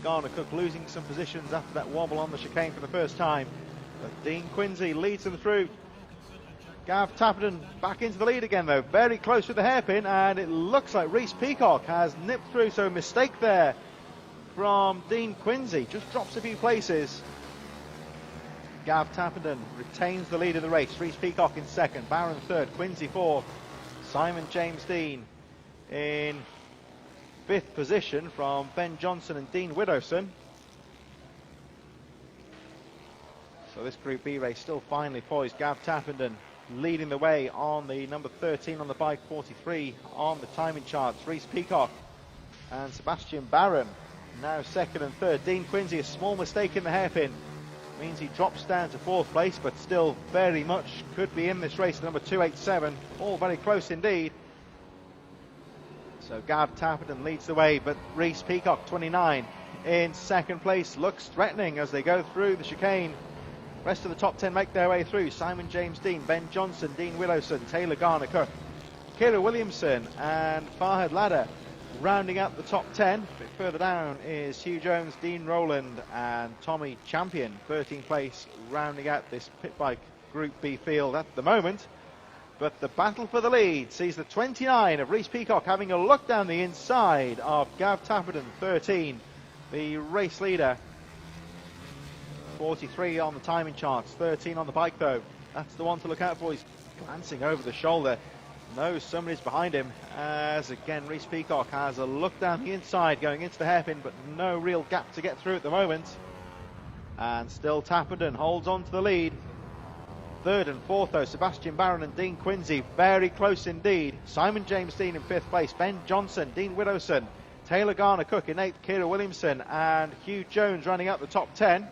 Garner-Cook losing some positions after that wobble on the chicane for the first time. But Dean Quincy leads them through. Gav Tappenden back into the lead again though, very close with the hairpin, and it looks like Reece Peacock has nipped through, so a mistake there from Dean Quincy, just drops a few places. Gav Tappenden retains the lead of the race. Reece Peacock in second, Barron third, Quincy fourth, Simon James Dean in fifth position from Ben Johnson and Dean Widowson. So this Group B race still finely poised. Gav Tappenden leading the way on the number 13 on the bike, 43 on the timing charts. Reece Peacock and Sebastian Barron now second and third. Dean Quincy, a small mistake in the hairpin means he drops down to fourth place, but still very much could be in this race. Number 287, all very close indeed. So Gav Tappenden leads the way, but Reece Peacock 29 in second place looks threatening as they go through the chicane. Rest of the top 10 make their way through. Simon James Dean, Ben Johnson, Dean Willowson, Taylor Garner-Cook, Kira Williamson and Farhad Ladder rounding out the top 10. A bit further down is Hugh Jones, Dean Rowland and Tommy Champion, 13th place, rounding out this pit bike Group B field at the moment. But the battle for the lead sees the 29 of Reece Peacock having a look down the inside of Gav Tappenden, 13, the race leader. 43 on the timing charts, 13 on the bike though. That's the one to look out for. He's glancing over the shoulder, knows somebody's behind him, as again Reece Peacock has a look down the inside going into the hairpin, but no real gap to get through at the moment. And still Tappenden holds on to the lead. Third and fourth though, Sebastian Barron and Dean Quincy, very close indeed. Simon James Dean in fifth place, Ben Johnson, Dean Widowson, Taylor Garner-Cook in eighth, Kira Williamson and Hugh Jones running out the top 10.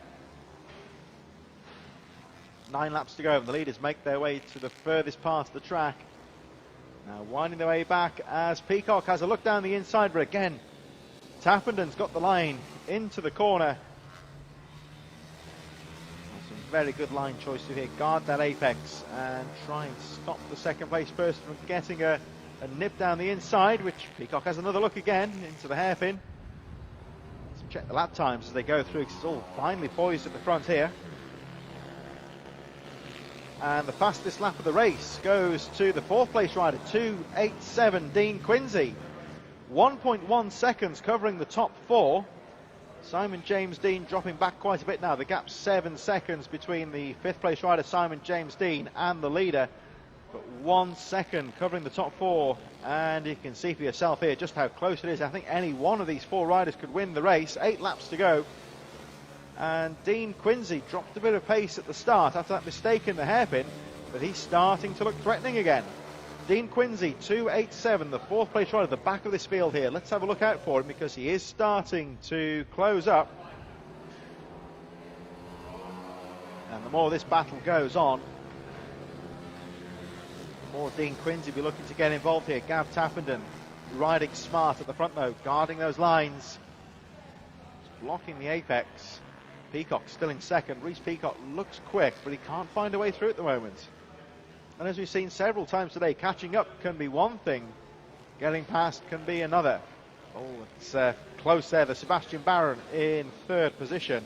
9 laps to go and the leaders make their way to the furthest part of the track. Now winding their way back as Peacock has a look down the inside, but again Tappenden's got the line into the corner. Some very good line choices here. Guard that apex and try and stop the second place person from getting a nip down the inside, which Peacock has another look again into the hairpin. Let's check the lap times as they go through, because it's all finely poised at the front here. And the fastest lap of the race goes to the fourth place rider, 2:87, Dean Quincy. 1.1 seconds covering the top four. Simon James Dean dropping back quite a bit now. The gap's 7 seconds between the fifth place rider, Simon James Dean, and the leader. But 1 second covering the top four. And you can see for yourself here just how close it is. I think any one of these four riders could win the race. 8 laps to go. And Dean Quincy dropped a bit of pace at the start after that mistake in the hairpin, but he's starting to look threatening again. Dean Quincy, 2:87, the fourth place rider at the back of this field here. Let's have a look out for him because he is starting to close up. And the more this battle goes on, the more Dean Quincy will be looking to get involved here. Gav Tappenden riding smart at the front though, guarding those lines, blocking the apex. Peacock still in second. Reece Peacock looks quick, but he can't find a way through at the moment. And as we've seen several times today, catching up can be one thing, getting past can be another. Oh, it's close there. The Sebastian Barron in third position.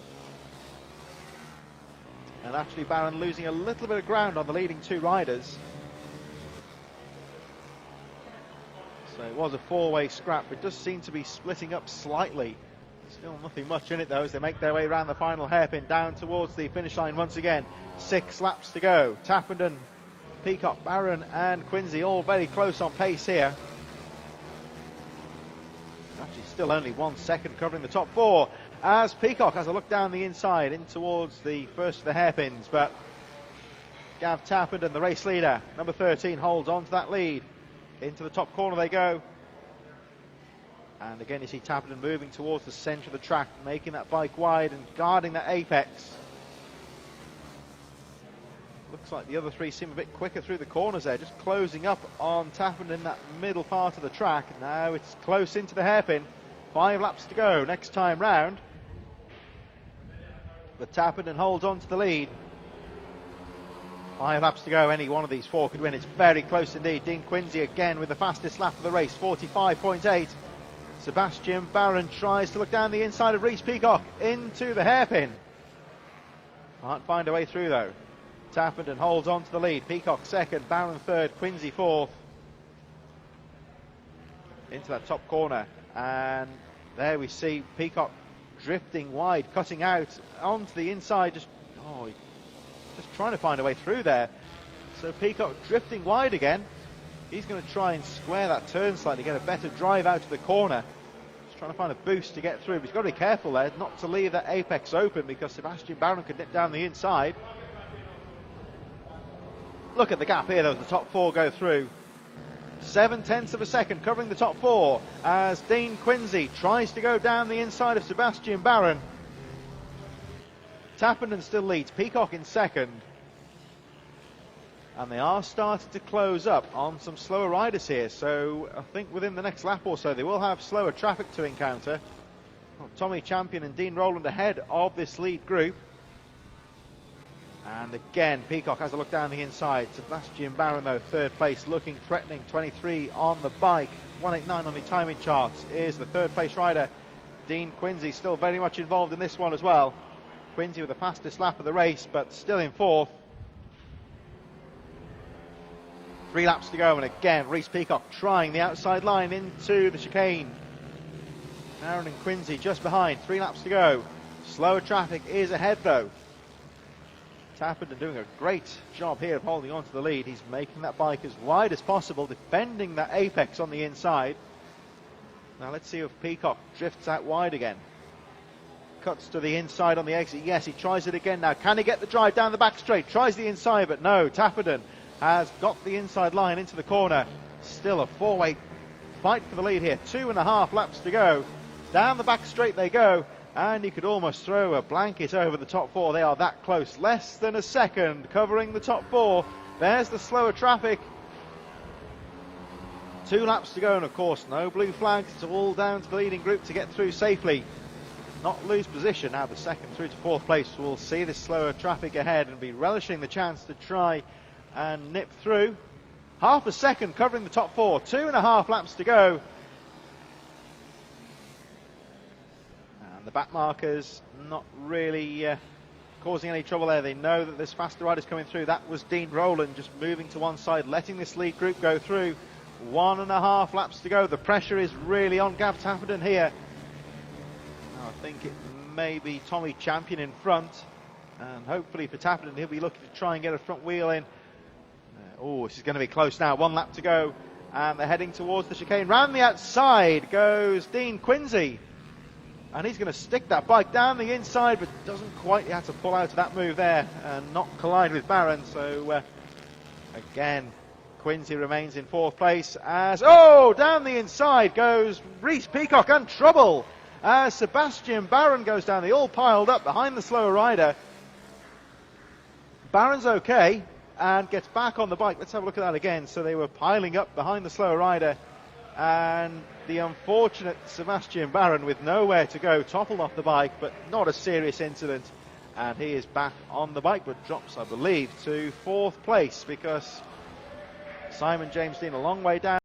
And actually Barron losing a little bit of ground on the leading two riders. So it was a four-way scrap. It does seem to be splitting up slightly. Still nothing much in it though as they make their way around the final hairpin down towards the finish line once again. 6 laps to go. Tappenden, Peacock, Barron and Quincy all very close on pace here. Actually still only 1 second covering the top four as Peacock has a look down the inside in towards the first of the hairpins, but Gav Tappenden, the race leader, number 13, holds on to that lead. Into the top corner they go. And again you see Tappenden moving towards the centre of the track, making that bike wide and guarding that apex. Looks like the other three seem a bit quicker through the corners there, just closing up on Tappenden in that middle part of the track. Now it's close into the hairpin. 5 laps to go next time round. But Tappenden holds on to the lead. 5 laps to go, any one of these four could win. It's very close indeed. Dean Quincy again with the fastest lap of the race, 45.8. Sebastian Barron tries to look down the inside of Reece Peacock into the hairpin. Can't find a way through though. Tappenden holds on to the lead. Peacock second, Barron third, Quincy fourth. Into that top corner, and there we see Peacock drifting wide, cutting out onto the inside, just trying to find a way through there. So Peacock drifting wide again. He's going to try and square that turn slightly, get a better drive out of the corner. Just trying to find a boost to get through, but he's got to be careful there not to leave that apex open, because Sebastian Barron could nip down the inside. Look at the gap here though, the top four go through. 7/10 of a second covering the top four as Dean Quincy tries to go down the inside of Sebastian Barron. Tappenden still leads, Peacock in second. And they are starting to close up on some slower riders here, so I think within the next lap or so they will have slower traffic to encounter. Well, Tommy Champion and Dean Rowland ahead of this lead group. And again, Peacock has a look down the inside. Sebastian Barron, though, third place, looking threatening. 23 on the bike, 189 on the timing charts, is the third place rider. Dean Quincy still very much involved in this one as well. Quincy with the fastest lap of the race, but still in fourth. 3 laps to go, and again, Reece Peacock trying the outside line into the chicane. Barron and Quincy just behind, 3 laps to go. Slower traffic is ahead, though. Tappenden doing a great job here of holding on to the lead. He's making that bike as wide as possible, defending that apex on the inside. Now let's see if Peacock drifts out wide again. Cuts to the inside on the exit. Yes, he tries it again now. Can he get the drive down the back straight? Tries the inside, but no. Tappenden has got the inside line into the corner. Still a 4-way fight for the lead here. 2.5 laps to go. Down the back straight they go. And you could almost throw a blanket over the top four. They are that close. Less than a second covering the top four. There's the slower traffic. 2 laps to go, and of course no blue flags. It's all down to the leading group to get through safely. Not lose position. Now the second through to fourth place will see this slower traffic ahead and be relishing the chance to try and nip through. Half a second covering the top four. 2.5 laps to go. The back markers not really causing any trouble there. They know that there's faster riders coming through. That was Dean Rowland just moving to one side, letting this lead group go through. 1.5 laps to go. The pressure is really on Gav Tappenden here. Now, I think it may be Tommy Champion in front, and hopefully for Tappenden he'll be looking to try and get a front wheel in. Oh, this is going to be close now. 1 lap to go, and they're heading towards the chicane. Round the outside goes Dean Quincy. And he's going to stick that bike down the inside, but doesn't quite. He had to pull out of that move there and not collide with Barron. So, again, Quincy remains in fourth place as, down the inside goes Reece Peacock, and trouble as Sebastian Barron goes down. They all piled up behind the slower rider. Barron's okay and gets back on the bike. Let's have a look at that again. So they were piling up behind the slower rider, and the unfortunate Sebastian Barron, with nowhere to go, toppled off the bike, but not a serious incident. And he is back on the bike, but drops, I believe, to fourth place, because Simon James Dean a long way down.